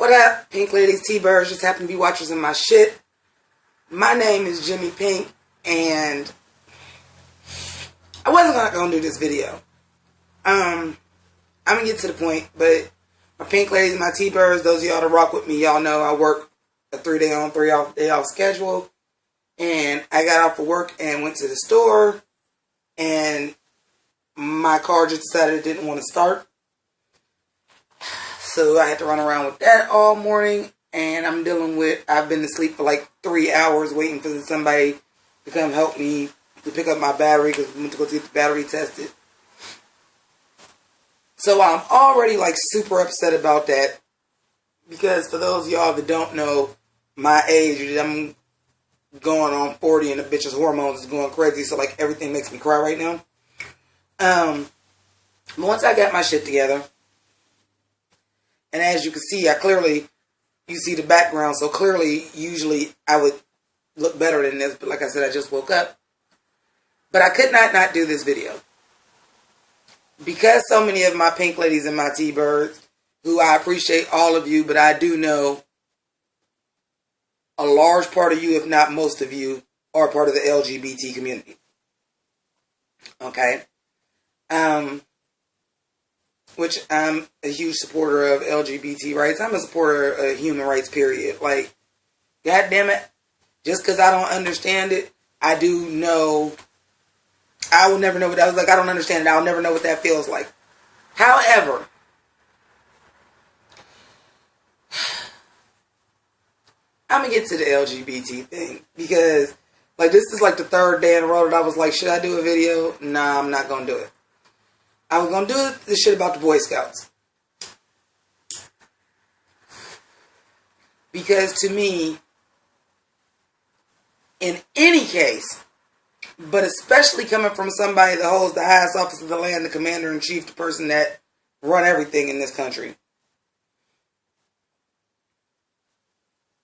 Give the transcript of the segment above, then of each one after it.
What up, Pink Ladies, T-Birds, just happen to be watchers of my shit. My name is Jimmi Pynk, and I wasn't gonna do this video. I'm gonna get to the point, but my Pink Ladies, my T-Birds, those of y'all that rock with me, y'all know I work a 3-day on, 3-day off schedule, and I got off of work and went to the store, and my car just decided it didn't want to start. So I had to run around with that all morning, and I've been asleep for like 3 hours waiting for somebody to come help me to pick up my battery because we went to go get the battery tested. So I'm already like super upset about that because for those of y'all that don't know my age, I'm going on 40 and the bitch's hormones is going crazy, so like everything makes me cry right now. Once I got my shit together, and as you can see, you see the background, so clearly, usually I would look better than this, but like I said, I just woke up. But I could not do this video. Because so many of my Pink Ladies and my T-Birds, who I appreciate all of you, but I do know a large part of you, if not most of you, are part of the LGBT community. Okay? Which I'm a huge supporter of LGBT rights. I'm a supporter of human rights, period. Like, God damn it, just because I don't understand it, I do know, I will never know what, I was like, I don't understand it, I'll never know what that feels like. However, I'm going to get to the LGBT thing, because, like, this is like the third day in a row that I was like, should I do a video? Nah, I'm not going to do it. I was going to do this shit about the Boy Scouts. Because to me, in any case, but especially coming from somebody that holds the highest office of the land, the commander-in-chief, the person that run everything in this country,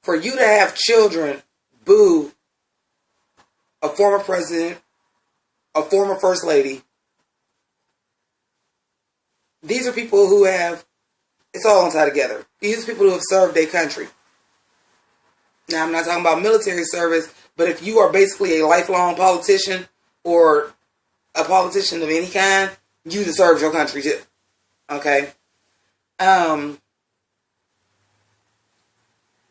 for you to have children boo a former president, a former first lady, these are people who have, it's all tied together. These are people who have served their country. Now, I'm not talking about military service, but if you are basically a lifelong politician or a politician of any kind, you deserve your country too. Okay?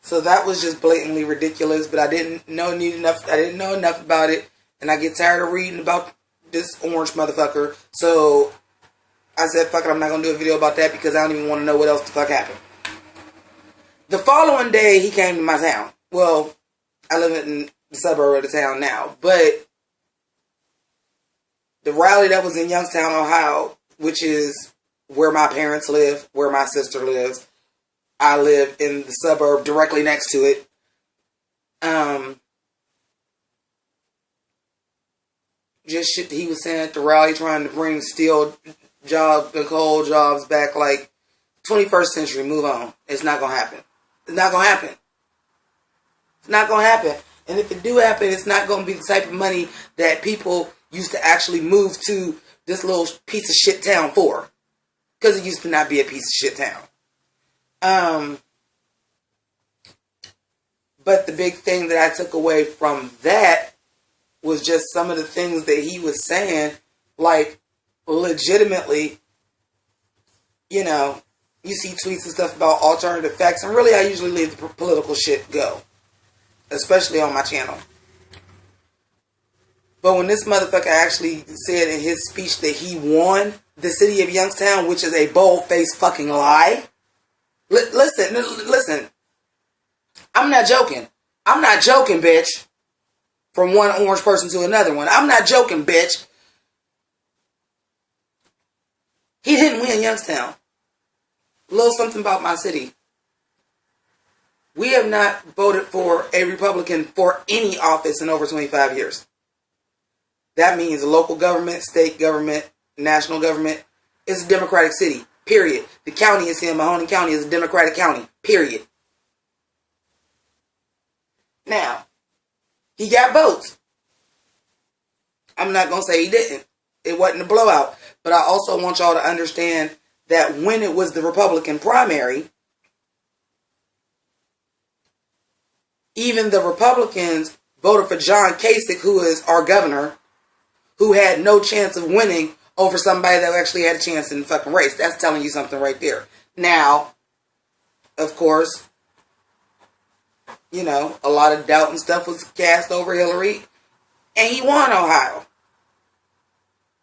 So that was just blatantly ridiculous, but I didn't know enough about it, and I get tired of reading about this orange motherfucker, so I said, fuck it, I'm not going to do a video about that because I don't even want to know what else the fuck happened. The following day, he came to my town. Well, I live in the suburb of the town now, but the rally that was in Youngstown, Ohio, which is where my parents live, where my sister lives, I live in the suburb directly next to it. Just shit that he was saying at the rally, trying to bring steel jobs and coal jobs back, like 21st century, move on. It's not gonna happen. It's not gonna happen. It's not gonna happen. And if it do happen, it's not gonna be the type of money that people used to actually move to this little piece of shit town for. Because it used to not be a piece of shit town. But the big thing that I took away from that was just some of the things that he was saying, like, legitimately, you know, you see tweets and stuff about alternative facts, and really I usually leave the political shit go, especially on my channel. But when this motherfucker actually said in his speech that he won the city of Youngstown, which is a bold-faced fucking lie, listen, I'm not joking. I'm not joking, bitch. From one orange person to another one. I'm not joking, bitch. He didn't win Youngstown. A little something about my city. We have not voted for a Republican for any office in over 25 years. That means local government, state government, national government. It's a Democratic city, period. The county is here. Mahoney County is a Democratic county, period. Now, he got votes. I'm not going to say he didn't. It wasn't a blowout. But I also want y'all to understand that when it was the Republican primary, Even the Republicans voted for John Kasich, who is our governor, who had no chance of winning over somebody that actually had a chance in the fucking race. That's telling you something right there. Now, of course, you know, a lot of doubt and stuff was cast over Hillary, and he won Ohio.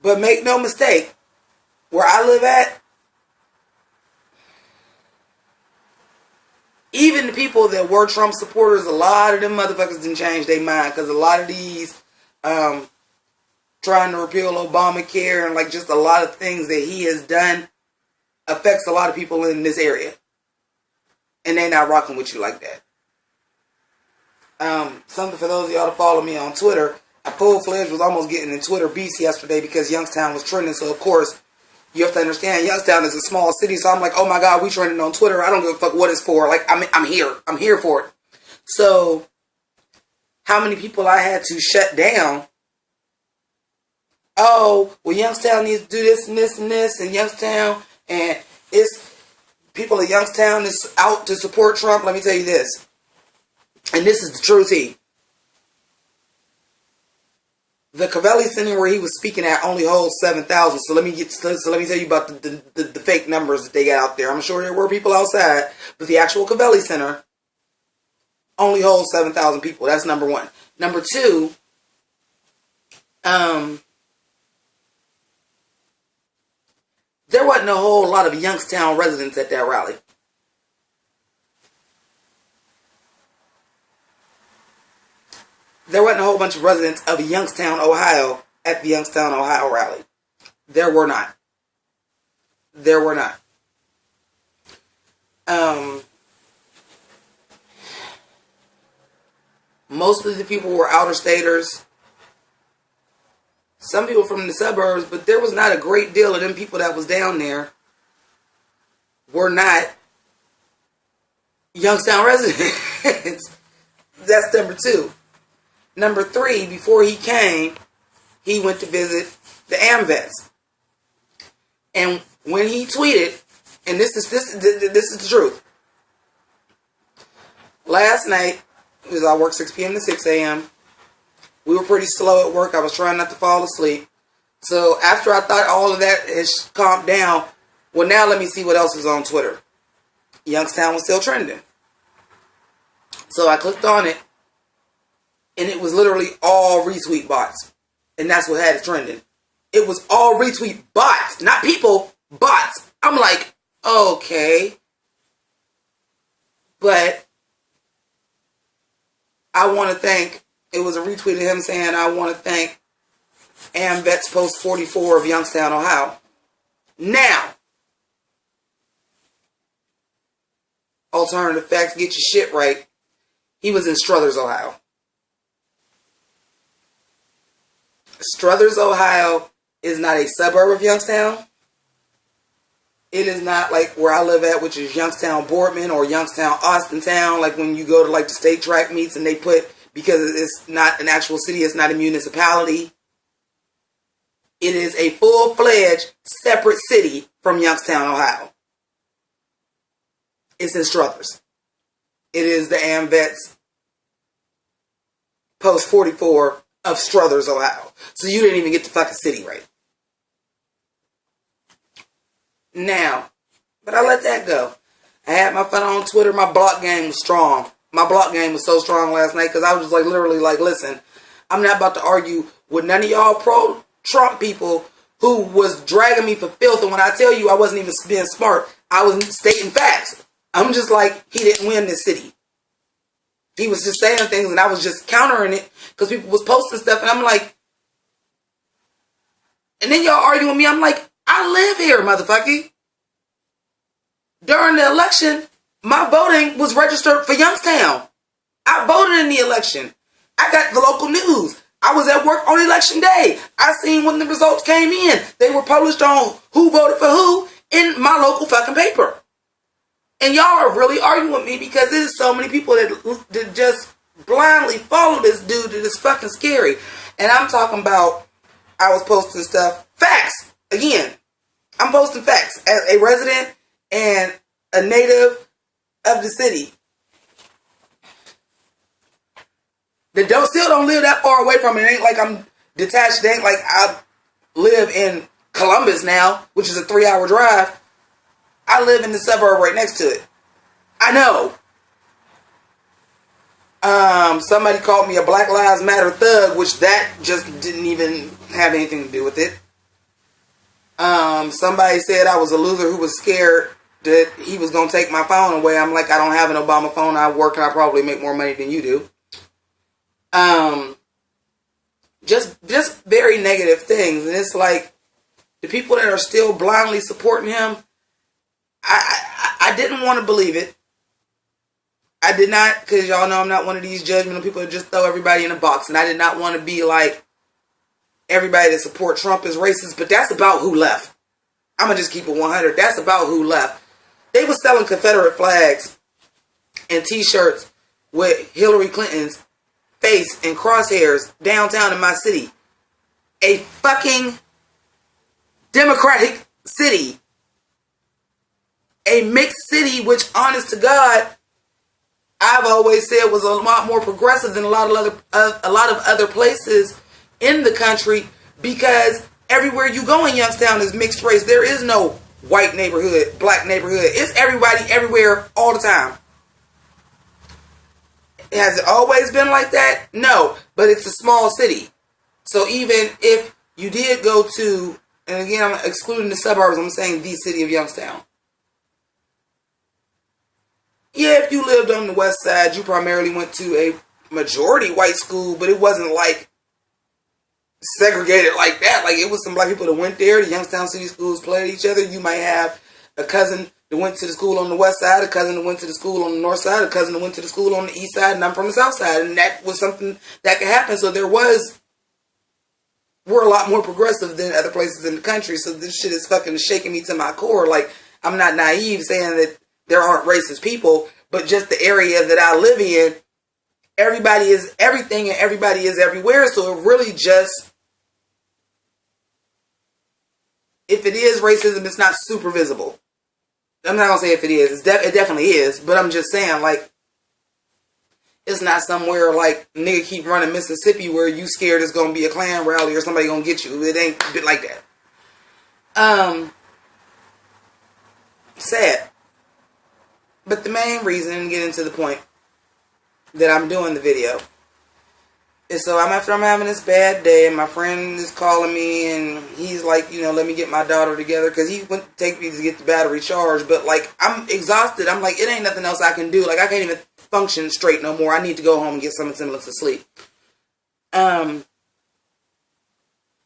But make no mistake, where I live at, even the people that were Trump supporters, a lot of them motherfuckers didn't change their mind, because a lot of these trying to repeal Obamacare and like just a lot of things that he has done affects a lot of people in this area. And they're not rocking with you like that. Something for those of y'all to follow me on Twitter. I full-fledged was almost getting in Twitter beats yesterday because Youngstown was trending. So, of course, you have to understand, Youngstown is a small city. So, I'm like, oh, my God, we trending on Twitter. I don't give a fuck what it's for. Like, I'm here. I'm here for it. So, how many people I had to shut down? Oh, well, Youngstown needs to do this and this and this. And Youngstown, and it's people of Youngstown is out to support Trump. Let me tell you this. And this is the true tea. The Covelli Center where he was speaking at only holds 7,000. So let me tell you about the fake numbers that they got out there. I'm sure there were people outside, but the actual Covelli Center only holds 7,000 people. That's number one. Number two, there wasn't a whole lot of Youngstown residents at that rally. There wasn't a whole bunch of residents of Youngstown, Ohio at the Youngstown, Ohio rally. There were not. There were not. Most of the people were outer staters. Some people from the suburbs, but there was not a great deal of them people that was down there were not Youngstown residents. That's number two. Number three, before he came, he went to visit the AMVETs. And when he tweeted, and this is the truth. Last night, because I work 6 p.m. to 6 a.m., we were pretty slow at work. I was trying not to fall asleep. So after I thought all of that has calmed down, well, now let me see what else is on Twitter. Youngstown was still trending. So I clicked on it, and it was literally all retweet bots. And that's what had it trending. It was all retweet bots. Not people, bots. I'm like, okay. But I want to thank, it was a retweet of him saying, I want to thank AMVETS Post 44 of Youngstown, Ohio. Now, alternative facts, get your shit right. He was in Struthers, Ohio. Struthers, Ohio is not a suburb of Youngstown. It is not like where I live at, which is Youngstown Boardman or Youngstown Austintown. Like when you go to like the state track meets and they put, because it's not an actual city, it's not a municipality. It is a full-fledged separate city from Youngstown, Ohio. It's in Struthers. It is the AMVETS Post 44 of Struthers, Ohio. So you didn't even get the fucking city right. Now, but I let that go. I had my fun on Twitter. My block game was strong. My block game was so strong last night because I was just like literally like, listen, I'm not about to argue with none of y'all pro-Trump people who was dragging me for filth. And when I tell you I wasn't even being smart, I was stating facts. I'm just like, he didn't win this city. He was just saying things and I was just countering it because people was posting stuff and I'm like, and then y'all arguing with me. I'm like, I live here, motherfucker. During the election, my voting was registered for Youngstown. I voted in the election. I got the local news. I was at work on election day. I seen when the results came in. They were published on who voted for who in my local fucking paper. And y'all are really arguing with me because there's so many people that just blindly follow this dude that is fucking scary. And I'm talking about, I was posting stuff. Facts. Again, I'm posting facts. As a resident and a native of the city. that still don't live that far away from it. It ain't like I'm detached. It ain't like I live in Columbus now, which is a 3-hour drive. I live in the suburb right next to it. I know. Somebody called me a Black Lives Matter thug, which that just didn't even have anything to do with it. Somebody said I was a loser who was scared that he was going to take my phone away. I'm like, I don't have an Obama phone. I work and I probably make more money than you do. Just very negative things. And it's like, the people that are still blindly supporting him, I didn't want to believe it. I did not, because y'all know I'm not one of these judgmental people that just throw everybody in a box. And I did not want to be like, everybody that support Trump is racist. But that's about who left. I'm going to just keep it 100. That's about who left. They were selling Confederate flags and t-shirts with Hillary Clinton's face and crosshairs downtown in my city. A fucking Democratic city. A mixed city, which, honest to God, I've always said was a lot more progressive than a lot of other places in the country, because everywhere you go in Youngstown is mixed race. There is no white neighborhood, black neighborhood. It's everybody everywhere all the time. Has it always been like that? No, but it's a small city. So even if you did go to, and again, I'm excluding the suburbs, I'm saying the city of Youngstown. Yeah, if you lived on the west side, you primarily went to a majority white school, but it wasn't like segregated like that. Like, it was some black people that went there. The Youngstown city schools played each other. You might have a cousin that went to the school on the west side, a cousin that went to the school on the north side, a cousin that went to the school on the east side, and I'm from the south side. And that was something that could happen. So we're a lot more progressive than other places in the country. So this shit is fucking shaking me to my core. Like, I'm not naive saying that there aren't racist people, but just the area that I live in, everybody is everything and everybody is everywhere. So it really just, if it is racism, it's not super visible. I'm not going to say if it is. It definitely is. But I'm just saying, like, it's not somewhere like nigga keep running Mississippi where you scared it's going to be a Klan rally or somebody going to get you. It ain't a bit like that. Sad. But the main reason, and getting to the point that I'm doing the video, is so after I'm having this bad day, and my friend is calling me, and he's like, let me get my daughter together, because he went to take me to get the battery charged, but like, I'm exhausted. I'm like, it ain't nothing else I can do. Like, I can't even function straight no more. I need to go home and get some semblance of sleep.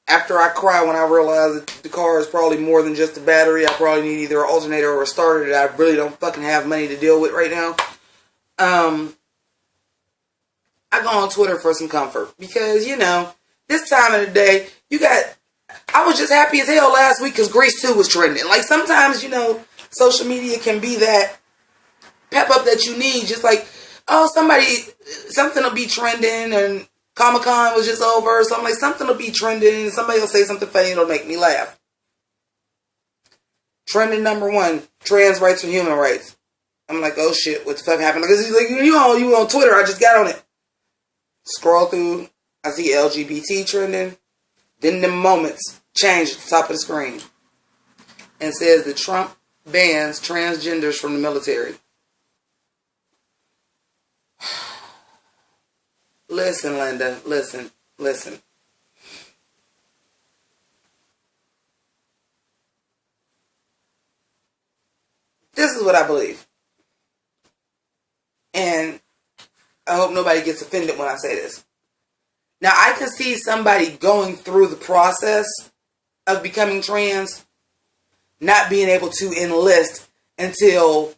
After I cry when I realize that the car is probably more than just a battery, I probably need either an alternator or a starter that I really don't fucking have money to deal with right now. I go on Twitter for some comfort, because, this time of the day, I was just happy as hell last week because Grease 2 was trending. Like, sometimes, social media can be that pep up that you need. Just like, oh, something will be trending, and Comic-Con was just over, so I'm like, something will be trending, and somebody will say something funny, it'll make me laugh. Trending number 1, trans rights and human rights. I'm like, oh shit, what the fuck happened? Because he's like, you on Twitter, I just got on it. Scroll through, I see LGBT trending. Then the moments change at the top of the screen. And says that Trump bans transgenders from the military. Listen, Linda, listen. This is what I believe. And I hope nobody gets offended when I say this. Now, I can see somebody going through the process of becoming trans, not being able to enlist until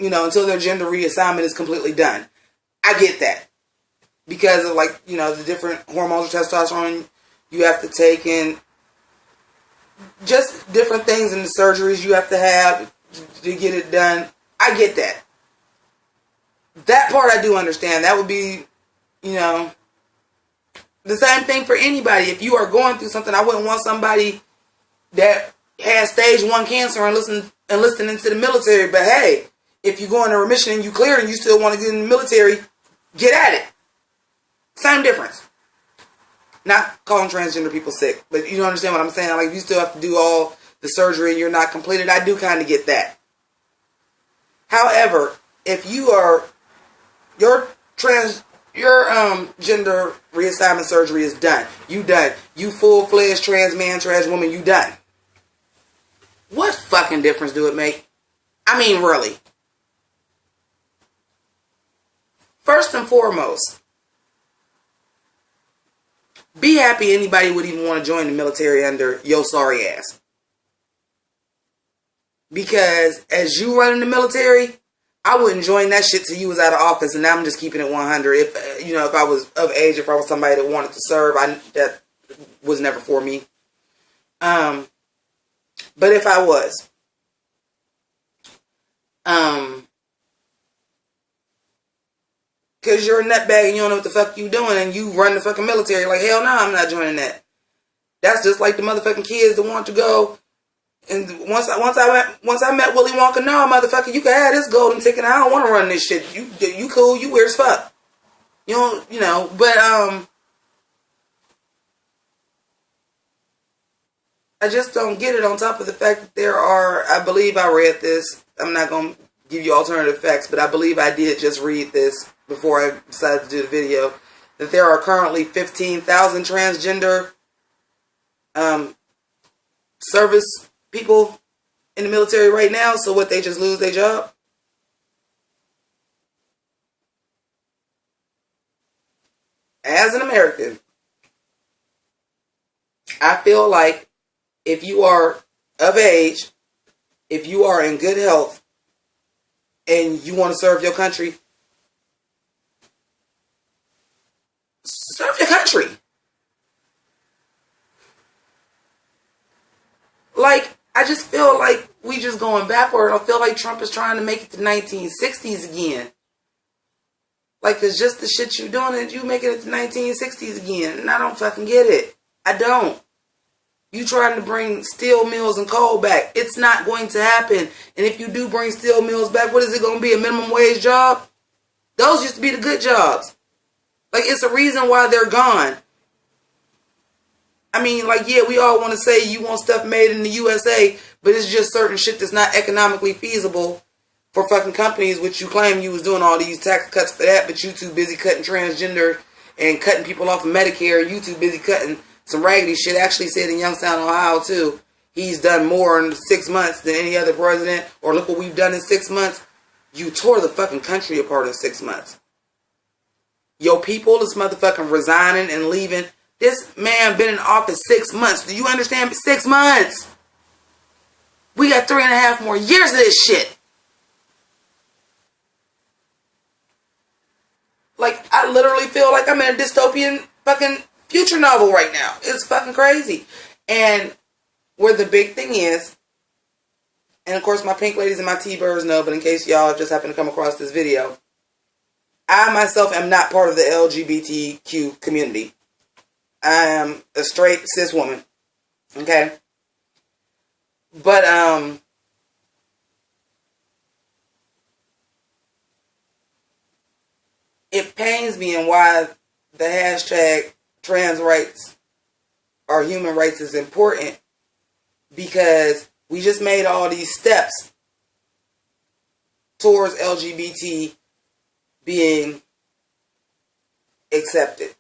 until their gender reassignment is completely done. I get that. Because of, the different hormones or testosterone you have to take, and just different things in the surgeries you have to have to get it done. I get that. That part I do understand. That would be, the same thing for anybody. If you are going through something, I wouldn't want somebody that has stage 1 cancer and enlisting into the military. But hey, If you go into remission and you cleared and you still want to get in the military, get at it. Same difference. Not calling transgender people sick, but you understand what I'm saying? Like, you still have to do all the surgery and you're not completed. I do kind of get that. However, if you are, your gender reassignment surgery is done. You done. You full-fledged trans man, trans woman, you done. What fucking difference do it make? I mean, really. First and foremost, be happy anybody would even want to join the military under your sorry ass. Because as you run in the military, I wouldn't join that shit till you was out of office, and now I'm just keeping it 100. If if I was of age, if I was somebody that wanted to serve, that was never for me. But if I was, because you're a nutbag and you don't know what the fuck you doing, and you run the fucking military, like, hell no, I'm not joining that. That's just like the motherfucking kids that want to go. And once I met Willy Wonka, no, motherfucker, you can have this golden ticket. I don't want to run this shit. You cool, you weird as fuck. But I just don't get it, on top of the fact that there are, I believe I read this, I'm not going to give you alternative facts, but I believe I did just read this before I decided to do the video, that there are currently 15,000 transgender service people in the military right now. So what, they just lose their job? As an American, I feel like if you are of age, if you are in good health, and you want to serve your country, serve your country. Like, I just feel like we just going backward. I feel like Trump is trying to make it to 1960s again. Like, it's just the shit you doing, and you making it to 1960s again. And I don't fucking get it. I don't. You trying to bring steel mills and coal back. It's not going to happen. And if you do bring steel mills back, what is it going to be? A minimum wage job? Those used to be the good jobs. Like, it's a reason why they're gone. I mean, like, yeah, we all want to say you want stuff made in the USA, but it's just certain shit that's not economically feasible for fucking companies, which you claim you was doing all these tax cuts for that, but you too busy cutting transgender and cutting people off of Medicare. You too busy cutting some raggedy shit. Actually said in Youngstown, Ohio, too, he's done more in 6 months than any other president, or look what we've done in 6 months. You tore the fucking country apart in 6 months. Your people is motherfucking resigning and leaving. This man been in office 6 months. Do you understand? 6 months. We got 3.5 more years of this shit. Like, I literally feel like I'm in a dystopian fucking future novel right now. It's fucking crazy. And where the big thing is, and of course my pink ladies and my T-birds know, but in case y'all just happen to come across this video, I myself am not part of the LGBTQ community. I am a straight cis woman. Okay? But, it pains me, and why the hashtag trans rights or human rights is important, because we just made all these steps towards LGBT being accepted.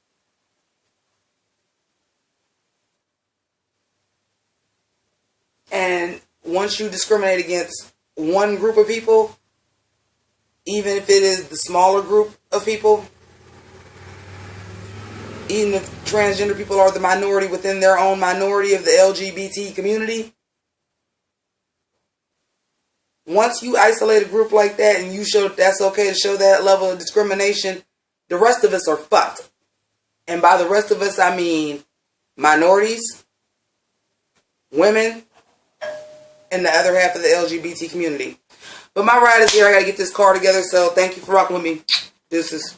And once you discriminate against one group of people, even if it is the smaller group of people, even if transgender people are the minority within their own minority of the LGBT community, once you isolate a group like that and you show that's okay to show that level of discrimination, the rest of us are fucked. And by the rest of us, I mean minorities, women, and the other half of the LGBT community. But my ride is here. I gotta get this car together, so thank you for rocking with me. This is